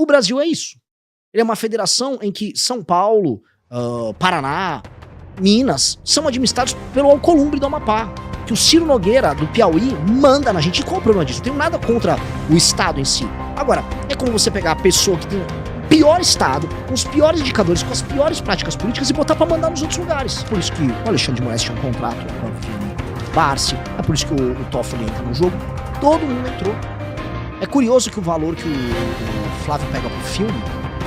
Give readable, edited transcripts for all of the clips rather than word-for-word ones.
O Brasil é isso. Ele é uma federação em que São Paulo, Paraná, Minas são administrados pelo Alcolumbre do Amapá. Que o Ciro Nogueira, do Piauí, manda na gente. E qual é o problema disso? Não tenho nada contra o Estado em si. Agora, é como você pegar a pessoa que tem o pior Estado, com os piores indicadores, com as piores práticas políticas e botar pra mandar nos outros lugares. Por isso que o Alexandre de Moraes tinha um contrato com o filme Barsi, é por isso que o Toffoli entra no jogo. Todo mundo entrou. É curioso que o valor que o Flávio pega pro filme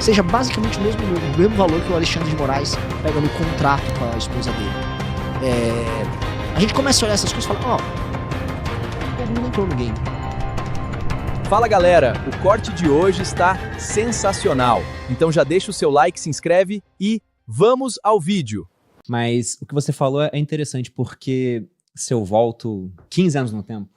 seja basicamente o mesmo valor que o Alexandre de Moraes pega no contrato com a esposa dele. A gente começa a olhar essas coisas e fala, todo mundo entrou no game. Fala galera, o corte de hoje está sensacional. Então já deixa o seu like, se inscreve e vamos ao vídeo. Mas o que você falou é interessante, porque se eu volto 15 anos no tempo,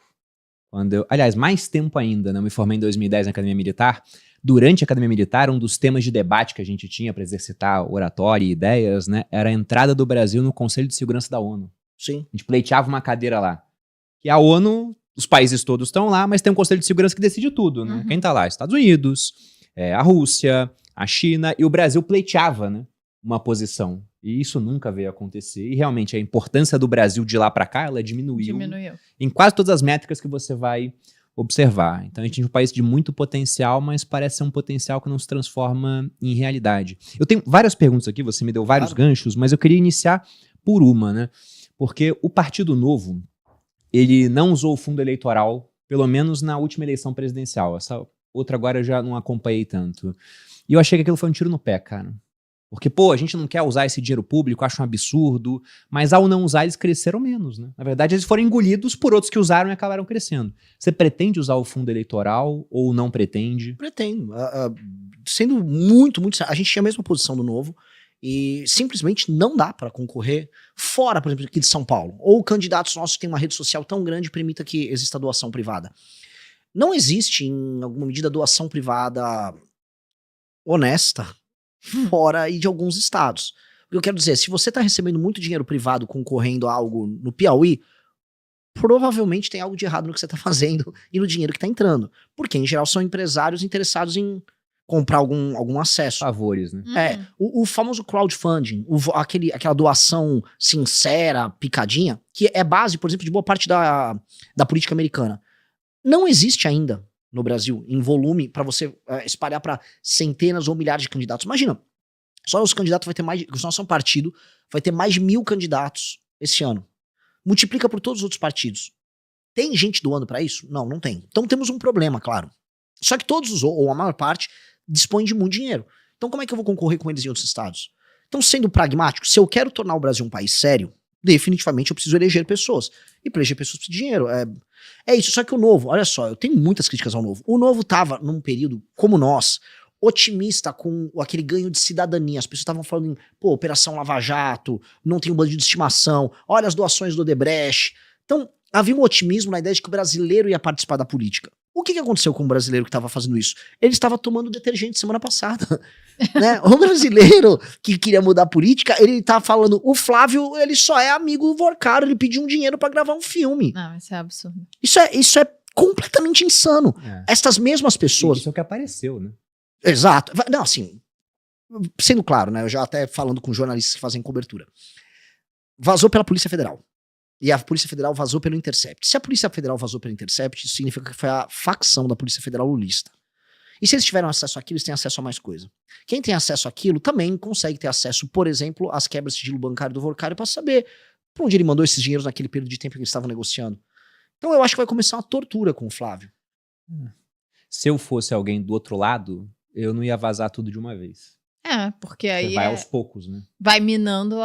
aliás, mais tempo ainda, né? Eu me formei em 2010 na Academia Militar. Durante a Academia Militar, um dos temas de debate que a gente tinha para exercitar oratória e ideias, né, era a entrada do Brasil no Conselho de Segurança da ONU. Sim. A gente pleiteava uma cadeira lá. E a ONU, os países todos estão lá, mas tem um Conselho de Segurança que decide tudo, né? Quem tá lá? Estados Unidos, a Rússia, a China, e o Brasil pleiteava, né, uma posição. E isso nunca veio acontecer. E realmente a importância do Brasil de lá para cá, ela diminuiu em quase todas as métricas que você vai observar. Então a gente é um país de muito potencial, mas parece ser um potencial que não se transforma em realidade. Eu tenho várias perguntas aqui, você me deu vários ganchos, mas eu queria iniciar por uma, né? Porque o Partido Novo, ele não usou o fundo eleitoral, pelo menos na última eleição presidencial. Essa outra agora eu já não acompanhei tanto. E eu achei que aquilo foi um tiro no pé, cara. Porque, a gente não quer usar esse dinheiro público, acho um absurdo, mas ao não usar eles cresceram menos, né? Na verdade, eles foram engolidos por outros que usaram e acabaram crescendo. Você pretende usar o fundo eleitoral ou não pretende? Pretendo. Sendo muito... A gente tinha a mesma posição do Novo e simplesmente não dá para concorrer fora, por exemplo, aqui de São Paulo. Ou candidatos nossos que têm uma rede social tão grande permita que exista doação privada. Não existe, em alguma medida, doação privada honesta fora aí de alguns estados. O que eu quero dizer, se você está recebendo muito dinheiro privado concorrendo a algo no Piauí, provavelmente tem algo de errado no que você está fazendo e no dinheiro que está entrando. Porque, em geral, são empresários interessados em comprar algum acesso. Favores, né? O famoso crowdfunding, aquela doação sincera, picadinha, que é base, por exemplo, de boa parte da política americana. Não existe ainda no Brasil, em volume, para você espalhar para centenas ou milhares de candidatos. Imagina, só os candidatos vai ter o nosso partido vai ter mais de 1000 candidatos esse ano. Multiplica por todos os outros partidos. Tem gente doando para isso? Não, não tem. Então temos um problema, claro. Só que todos ou a maior parte, dispõem de muito dinheiro. Então como é que eu vou concorrer com eles em outros estados? Então, sendo pragmático, se eu quero tornar o Brasil um país sério, definitivamente eu preciso eleger pessoas. E para eleger pessoas precisa de dinheiro. É isso. Só que o Novo, olha só, eu tenho muitas críticas ao Novo. O Novo tava num período, como nós, otimista com aquele ganho de cidadania. As pessoas estavam falando em, Operação Lava Jato, não tem um bandido de estimação, olha as doações do Odebrecht. Então, havia um otimismo na ideia de que o brasileiro ia participar da política. O que aconteceu com o brasileiro que estava fazendo isso? Ele estava tomando detergente semana passada. Né? O brasileiro que queria mudar a política, ele tá falando, o Flávio, ele só é amigo do Vorcaro, ele pediu um dinheiro para gravar um filme. Não, isso é absurdo. Isso é completamente insano. Estas mesmas pessoas... Isso é o que apareceu, né? Exato. Não, assim, sendo claro, né? Eu já até falando com jornalistas que fazem cobertura. Vazou pela Polícia Federal. E a Polícia Federal vazou pelo Intercept. Se a Polícia Federal vazou pelo Intercept, isso significa que foi a facção da Polícia Federal lulista. E se eles tiveram acesso àquilo, eles têm acesso a mais coisa. Quem tem acesso àquilo também consegue ter acesso, por exemplo, às quebras de sigilo bancário do Vorcário para saber pra onde ele mandou esses dinheiros naquele período de tempo que eles estavam negociando. Então eu acho que vai começar uma tortura com o Flávio. Se eu fosse alguém do outro lado, eu não ia vazar tudo de uma vez. Porque aí você vai aos poucos, né? Vai minando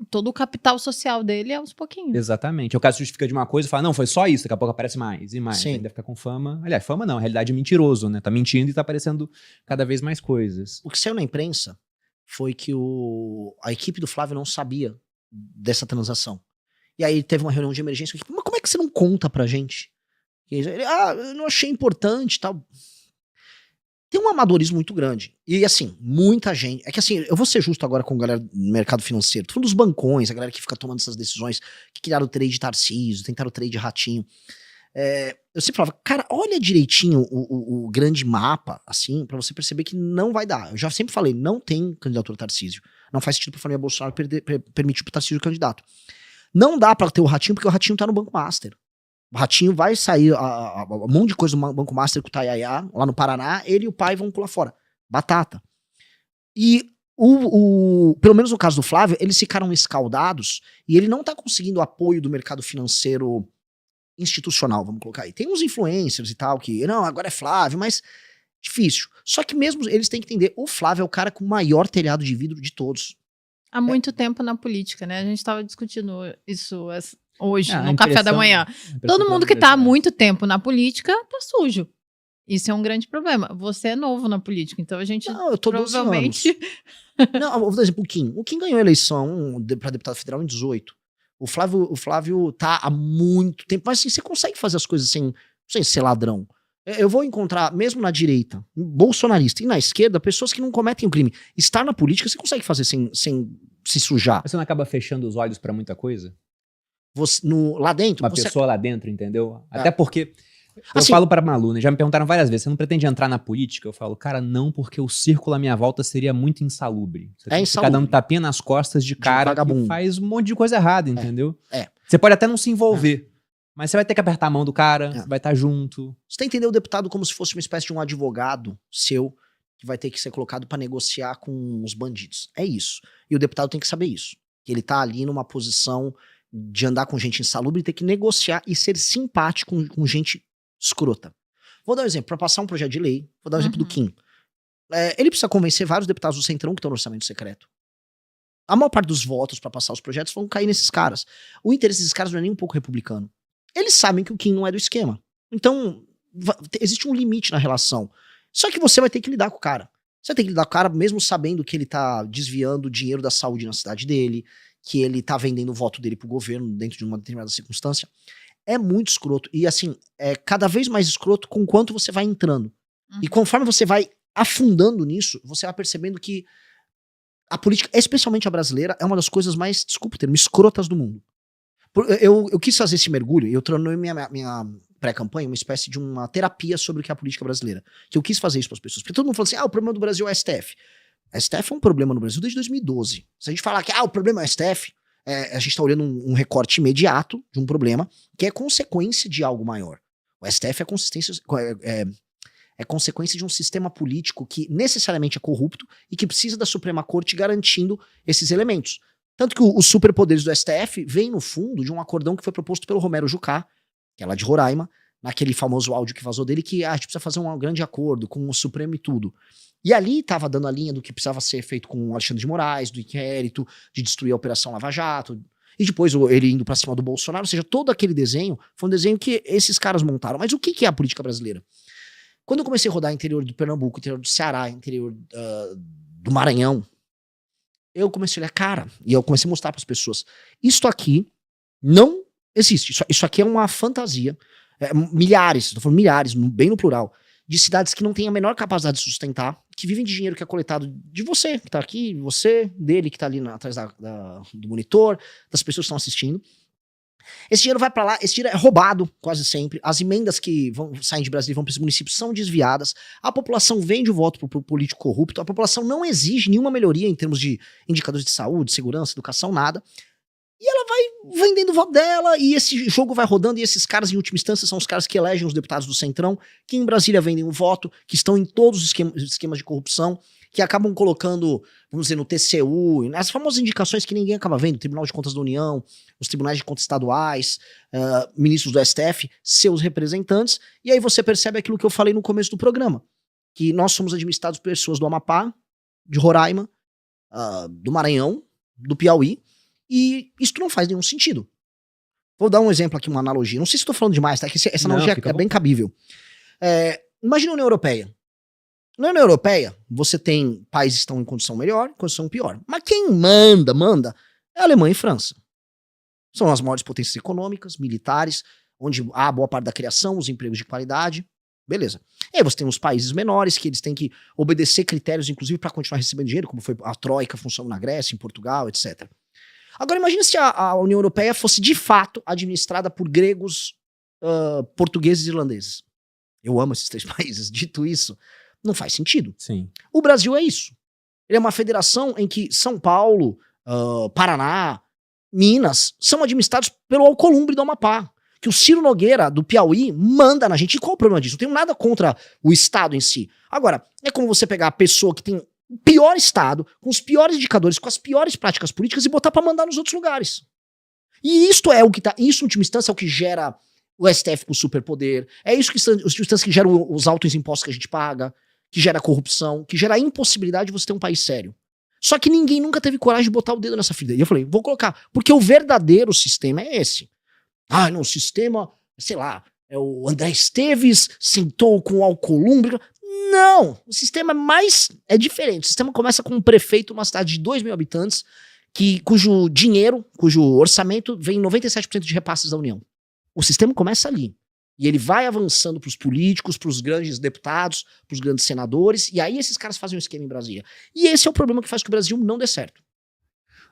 todo o capital social dele aos pouquinhos. Exatamente. O caso justifica de uma coisa e fala, não, foi só isso, daqui a pouco aparece mais e mais. Sim. Ainda fica com fama. Aliás, fama não, a realidade é mentiroso, né? Tá mentindo e tá aparecendo cada vez mais coisas. O que saiu na imprensa foi que a equipe do Flávio não sabia dessa transação. E aí teve uma reunião de emergência, mas como é que você não conta pra gente? Ele, eu não achei importante e tal. Tem um amadorismo muito grande. E assim, muita gente... É que assim, eu vou ser justo agora com a galera do mercado financeiro. Tô falando dos bancões, a galera que fica tomando essas decisões, que criaram o trade Tarcísio, tentaram o trade Ratinho. Eu sempre falava, cara, olha direitinho o grande mapa, assim, pra você perceber que não vai dar. Eu já sempre falei, não tem candidatura Tarcísio. Não faz sentido pra família Bolsonaro permitir pro Tarcísio candidato. Não dá pra ter o Ratinho, porque o Ratinho tá no Banco Master. O Ratinho vai sair um monte de coisa do Banco Master com o Tayaya, lá no Paraná, ele e o pai vão pular fora. Batata. E pelo menos no caso do Flávio, eles ficaram escaldados e ele não tá conseguindo o apoio do mercado financeiro institucional, vamos colocar aí. Tem uns influencers e tal que, não, agora é Flávio, mas difícil. Só que mesmo eles têm que entender, o Flávio é o cara com o maior telhado de vidro de todos. Há muito tempo na política, né? A gente estava discutindo isso hoje, A no café da manhã. Todo mundo que está há muito tempo na política tá sujo. Isso é um grande problema. Você é novo na política, então a gente Não, eu tô 12 provavelmente... anos. Não, vou dar exemplo, o Kim ganhou a eleição para deputado federal em 18. O Flávio tá há muito tempo, mas assim, você consegue fazer as coisas sem ser ladrão. Eu vou encontrar, mesmo na direita, bolsonarista, e na esquerda, pessoas que não cometem o crime. Estar na política, você consegue fazer sem se sujar. Você não acaba fechando os olhos pra muita coisa? Lá dentro... Uma pessoa lá dentro, entendeu? É. Até porque... Eu Assim, falo pra Malu, né? Já me perguntaram várias vezes, você não pretende entrar na política? Eu falo, cara, não, porque o círculo à minha volta seria muito insalubre. Você tem que ficar dando tapinha nas costas de cara vagabundo. que faz um monte de coisa errada, entendeu? É. Você pode até não se envolver, mas você vai ter que apertar a mão do cara, vai estar junto. Você tem que entender o deputado como se fosse uma espécie de um advogado seu que vai ter que ser colocado pra negociar com os bandidos. É isso. E o deputado tem que saber isso. Que ele tá ali numa posição de andar com gente insalubre e ter que negociar e ser simpático com gente escrota. Vou dar um exemplo, para passar um projeto de lei, vou dar um exemplo do Kim. Ele precisa convencer vários deputados do Centrão que estão no orçamento secreto. A maior parte dos votos para passar os projetos vão cair nesses caras. O interesse desses caras não é nem um pouco republicano. Eles sabem que o Kim não é do esquema. Então, existe um limite na relação. Só que você vai ter que lidar com o cara. Você vai ter que lidar com o cara mesmo sabendo que ele tá desviando o dinheiro da saúde na cidade dele, que ele tá vendendo o voto dele pro governo dentro de uma determinada circunstância. É muito escroto. E assim, é cada vez mais escroto com quanto você vai entrando. E conforme você vai afundando nisso, você vai percebendo que a política, especialmente a brasileira, é uma das coisas mais, desculpa o termo, escrotas do mundo. Eu quis fazer esse mergulho, e eu tornei minha pré-campanha uma espécie de uma terapia sobre o que é a política brasileira. Que eu quis fazer isso para as pessoas. Porque todo mundo fala assim, o problema do Brasil é o STF. A STF é um problema no Brasil desde 2012. Se a gente falar que, o problema é o STF... a gente está olhando um recorte imediato de um problema que é consequência de algo maior. O STF é consequência de um sistema político que necessariamente é corrupto e que precisa da Suprema Corte garantindo esses elementos. Tanto que os superpoderes do STF vêm no fundo de um acordão que foi proposto pelo Romero Jucá, que é lá de Roraima, naquele famoso áudio que vazou dele, que a gente precisa fazer um grande acordo com o Supremo e tudo. E ali estava dando a linha do que precisava ser feito com o Alexandre de Moraes, do inquérito, de destruir a Operação Lava Jato, e depois ele indo pra cima do Bolsonaro, ou seja, todo aquele desenho foi um desenho que esses caras montaram. Mas o que é a política brasileira? Quando eu comecei a rodar interior do Pernambuco, interior do Ceará, interior do Maranhão, eu comecei a olhar, cara, e eu comecei a mostrar para as pessoas, isto aqui não existe, isso aqui é uma fantasia, milhares, estou falando milhares, bem no plural, de cidades que não têm a menor capacidade de sustentar, que vivem de dinheiro que é coletado de você, que tá aqui, você, dele, que tá ali atrás do monitor, das pessoas que estão assistindo. Esse dinheiro vai para lá, esse dinheiro é roubado quase sempre, as emendas que saem de Brasília e vão para esse município são desviadas, a população vende o voto pro político corrupto, a população não exige nenhuma melhoria em termos de indicadores de saúde, segurança, educação, nada. E ela vai vendendo o voto dela, e esse jogo vai rodando, e esses caras, em última instância, são os caras que elegem os deputados do Centrão, que em Brasília vendem o voto, que estão em todos os esquemas de corrupção, que acabam colocando, vamos dizer, no TCU, nas famosas indicações que ninguém acaba vendo, Tribunal de Contas da União, os tribunais de contas estaduais, ministros do STF, seus representantes, e aí você percebe aquilo que eu falei no começo do programa, que nós somos administrados por pessoas do Amapá, de Roraima, do Maranhão, do Piauí, e isso não faz nenhum sentido. Vou dar um exemplo aqui, uma analogia. Não sei se estou falando demais, tá? Que essa analogia é bem cabível. Imagina a União Europeia. Na União Europeia, você tem países que estão em condição melhor, condição pior. Mas quem manda é a Alemanha e França. São as maiores potências econômicas, militares, onde há boa parte da criação, os empregos de qualidade. Beleza. E aí você tem os países menores, que eles têm que obedecer critérios, inclusive, para continuar recebendo dinheiro, como foi a Troika funcionando na Grécia, em Portugal, etc. Agora imagina se a União Europeia fosse de fato administrada por gregos portugueses e irlandeses. Eu amo esses 3 países. Dito isso, não faz sentido. Sim. O Brasil é isso. Ele é uma federação em que São Paulo, Paraná, Minas são administrados pelo Alcolumbre do Amapá. Que o Ciro Nogueira, do Piauí, manda na gente. E qual o problema disso? Não tenho nada contra o Estado em si. Agora, é como você pegar a pessoa que tem o pior Estado, com os piores indicadores, com as piores práticas políticas e botar pra mandar nos outros lugares. E isto é o que tá. Isso, em última instância, é o que gera o STF com superpoder. É isso que, que gera os altos impostos que a gente paga, que gera corrupção, que gera a impossibilidade de você ter um país sério. Só que ninguém nunca teve coragem de botar o dedo nessa ferida. E eu falei, vou colocar. Porque o verdadeiro sistema é esse. Ah, não, o sistema, sei lá, é o André Esteves sentou com o Alcolumbre. Não, o sistema é diferente. O sistema começa com um prefeito, uma cidade de 2 mil habitantes, cujo dinheiro, cujo orçamento vem 97% de repasses da União. O sistema começa ali. E ele vai avançando pros políticos, pros grandes deputados, pros grandes senadores, e aí esses caras fazem um esquema em Brasília. E esse é o problema que faz que o Brasil não dê certo.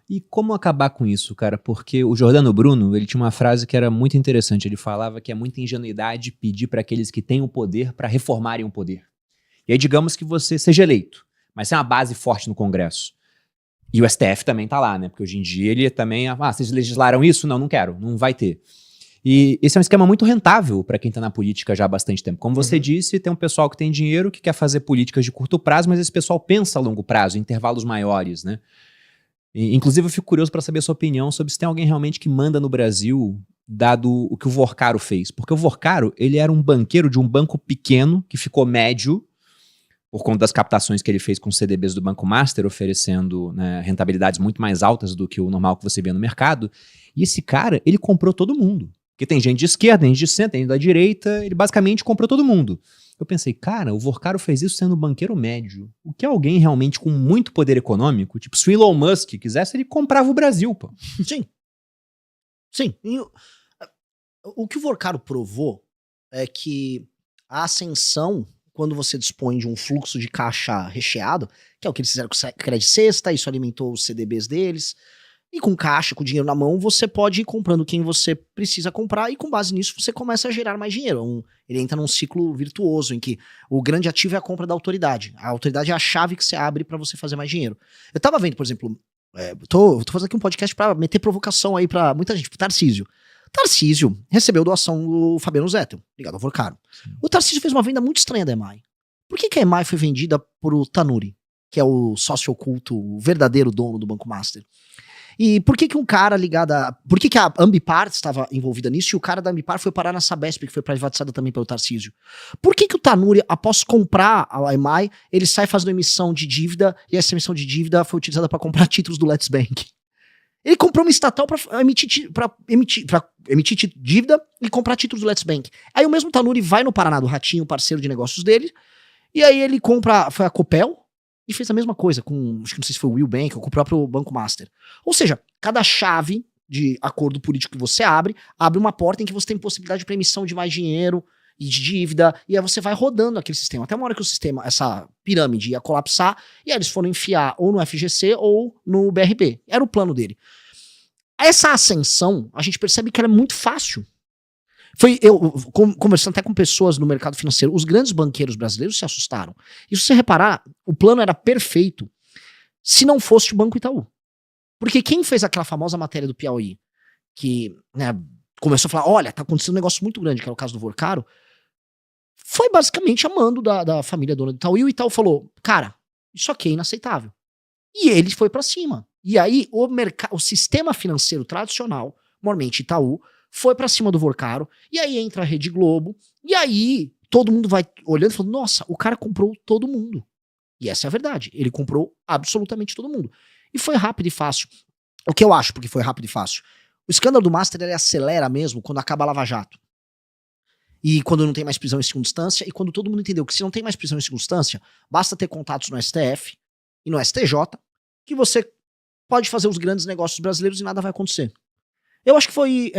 E como acabar com isso, cara? Porque o Giordano Bruno, ele tinha uma frase que era muito interessante. Ele falava que é muita ingenuidade pedir para aqueles que têm o poder para reformarem o poder. E aí digamos que você seja eleito, mas tem uma base forte no Congresso. E o STF também tá lá, né? Porque hoje em dia ele também... vocês legislaram isso? Não quero. Não vai ter. E esse é um esquema muito rentável para quem tá na política já há bastante tempo. Como você disse, tem um pessoal que tem dinheiro, que quer fazer políticas de curto prazo, mas esse pessoal pensa a longo prazo, em intervalos maiores, né? E, inclusive, eu fico curioso para saber a sua opinião sobre se tem alguém realmente que manda no Brasil, dado o que o Vorcaro fez. Porque o Vorcaro, ele era um banqueiro de um banco pequeno, que ficou médio, por conta das captações que ele fez com os CDBs do Banco Master, oferecendo, né, rentabilidades muito mais altas do que o normal que você vê no mercado. E esse cara, ele comprou todo mundo. Porque tem gente de esquerda, gente de centro, tem gente da direita, ele basicamente comprou todo mundo. Eu pensei, cara, o Vorcaro fez isso sendo um banqueiro médio. O que alguém realmente com muito poder econômico, tipo se o Elon Musk quisesse, ele comprava o Brasil, pô. Sim. Sim. O que o Vorcaro provou é que a ascensão, quando você dispõe de um fluxo de caixa recheado, que é o que eles fizeram com o Credit Sexta, isso alimentou os CDBs deles, e com caixa, com dinheiro na mão, você pode ir comprando quem você precisa comprar e com base nisso você começa a gerar mais dinheiro. Ele entra num ciclo virtuoso em que o grande ativo é a compra da autoridade. A autoridade é a chave que você abre para você fazer mais dinheiro. Eu tava vendo, por exemplo, tô fazendo aqui um podcast para meter provocação aí pra muita gente, pro Tarcísio. Tarcísio recebeu doação do Fabiano Zettel, ligado ao Vorcaro. O Tarcísio fez uma venda muito estranha da EMAI. Por que a EMAI foi vendida pro Tanuri, que é o sócio oculto, o verdadeiro dono do Banco Master? E por que um cara ligado a... Por que a Ambipar estava envolvida nisso e o cara da Ambipar foi parar na Sabesp, que foi privatizada também pelo Tarcísio? Por que o Tanuri, após comprar a EMAI, ele sai fazendo emissão de dívida e essa emissão de dívida foi utilizada para comprar títulos do Let's Bank? Ele comprou uma estatal para emitir dívida e comprar títulos do Let's Bank. Aí o mesmo Tanuri vai no Paraná do Ratinho, parceiro de negócios dele, e aí ele compra... Foi a Copel, e fez a mesma coisa com, acho que não sei se foi o Will Bank ou com o próprio Banco Master. Ou seja, cada chave de acordo político que você abre uma porta em que você tem possibilidade para emissão de mais dinheiro e de dívida, e aí você vai rodando aquele sistema. Até uma hora que o sistema, essa pirâmide ia colapsar, e aí eles foram enfiar ou no FGC ou no BRB. Era o plano dele. Essa ascensão, a gente percebe que ela é muito fácil. Eu conversando até com pessoas no mercado financeiro, os grandes banqueiros brasileiros se assustaram. E se você reparar, o plano era perfeito se não fosse o Banco Itaú. Porque quem fez aquela famosa matéria do Piauí, que, né, começou a falar, olha, tá acontecendo um negócio muito grande, que era o caso do Vorcaro, foi basicamente a mando da família dona do Itaú. E o Itaú falou, cara, isso aqui é inaceitável. E ele foi pra cima. E aí o sistema financeiro tradicional, normalmente Itaú, foi pra cima do Vorcaro, e aí entra a Rede Globo, e aí todo mundo vai olhando e falando, nossa, o cara comprou todo mundo. E essa é a verdade, ele comprou absolutamente todo mundo. E foi rápido e fácil. O que eu acho, porque foi rápido e fácil. O escândalo do Master, ele acelera mesmo quando acaba a Lava Jato. E quando não tem mais prisão em segunda instância, e quando todo mundo entendeu que se não tem mais prisão em segunda instância, basta ter contatos no STF e no STJ, que você pode fazer os grandes negócios brasileiros e nada vai acontecer. Eu acho que foi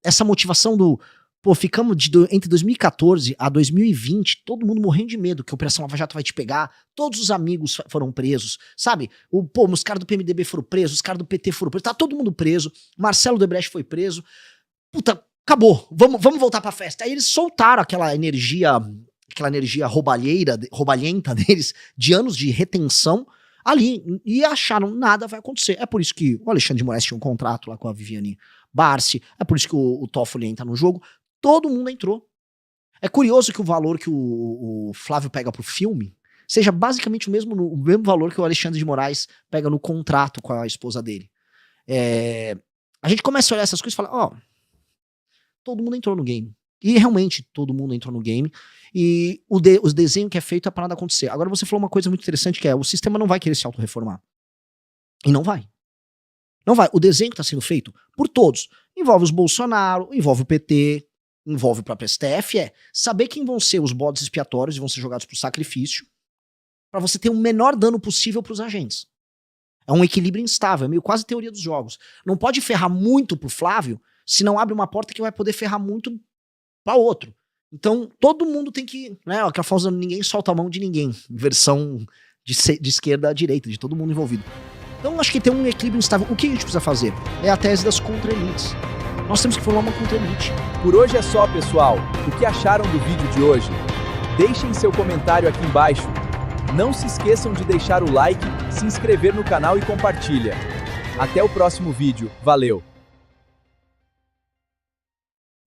essa motivação do... Pô, ficamos entre 2014 a 2020, todo mundo morrendo de medo que a Operação Lava Jato vai te pegar, todos os amigos foram presos, sabe? Os caras do PMDB foram presos, os caras do PT foram presos, tá todo mundo preso, Marcelo Debrecht foi preso. Puta, acabou, vamos voltar pra festa. Aí eles soltaram aquela energia roubalhenta deles, de anos de retenção, ali, e acharam nada vai acontecer. É por isso que o Alexandre de Moraes tinha um contrato lá com a Viviane Barsi, é por isso que o Toffoli entra no jogo, todo mundo entrou. É curioso que o valor que o Flávio pega pro filme seja basicamente o mesmo valor que o Alexandre de Moraes pega no contrato com a esposa dele. A gente começa a olhar essas coisas e fala, todo mundo entrou no game. E realmente todo mundo entrou no game. E o desenho que é feito é para nada acontecer. Agora você falou uma coisa muito interessante, que é o sistema não vai querer se autorreformar. E não vai. Não vai. O desenho que está sendo feito por todos. Envolve os Bolsonaro, envolve o PT, envolve o próprio STF, saber quem vão ser os bodes expiatórios e vão ser jogados pro sacrifício, para você ter o menor dano possível pros agentes. É um equilíbrio instável, é meio quase teoria dos jogos. Não pode ferrar muito pro Flávio, se não abre uma porta que vai poder ferrar muito para outro. Então, todo mundo tem que, né, aquela famosa ninguém solta a mão de ninguém, versão de esquerda a direita, de todo mundo envolvido. Então, acho que tem um equilíbrio instável. O que a gente precisa fazer? É a tese das contra-elites. Nós temos que formar uma contra-elite. Por hoje é só, pessoal. O que acharam do vídeo de hoje? Deixem seu comentário aqui embaixo. Não se esqueçam de deixar o like, se inscrever no canal e compartilha. Até o próximo vídeo. Valeu!